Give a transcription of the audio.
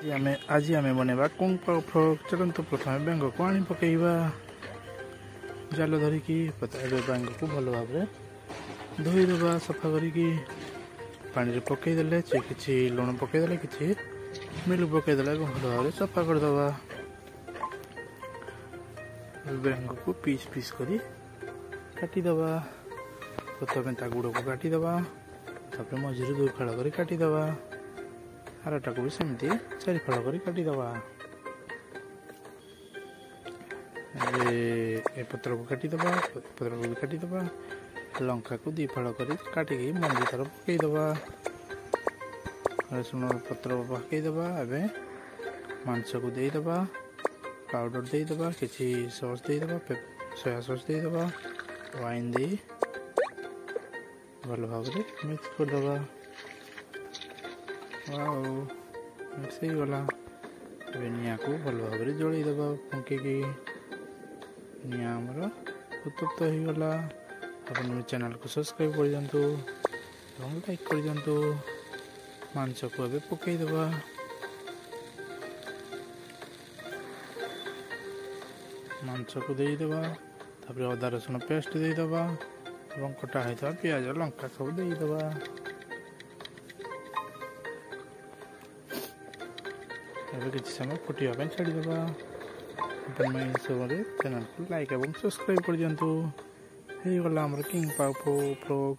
आज आम बनवा कुंग पाव फ्रॉग। चलते प्रथम बेंग को आनी पकईवा जाल धरिकी बेंग को भल भाव धोईदे सफा करी पानी पकईदे कि लुण पकईदे कि मिलू पकईदे भल भाव सफा करदे। बेंग को पीस पीस करी काटिदे। प्रथम गुड़ को काटिदे मझे दुई फाड़ कर काटिदे। आरटा को भी सेमती 4 फाड़ कर काटिदे। पत्र को काटिदे पत्र को भी काटिदे। लंका को 2 फाड़ कर काटिकी मंजी तार पकईदे। रसुण पत्र पकईदे। एवं मांस को देदे पाउडर देदे कि सॉस देदे सोया सॉस देदे वाइन दे भल भाव मिक्स करदे। मिक्स हो गला। निआ को भल भाव जलईदे फुंकी निआमर उत्तप्त हो गला। अपन चैनल को सब्सक्राइब कर दिंतु और लाइक कर दिंतु। मांस को अब पकईदे। मांस को देदे अदा रसुण पेस्ट देदे और कटा होता प्याज लंका सब देदे। किसी समय फुटापी छाड़ीदे। समय चैनल को लाइक और सब्सक्राइब कर दिंतु। हो गला किंग पाव फ्रॉग।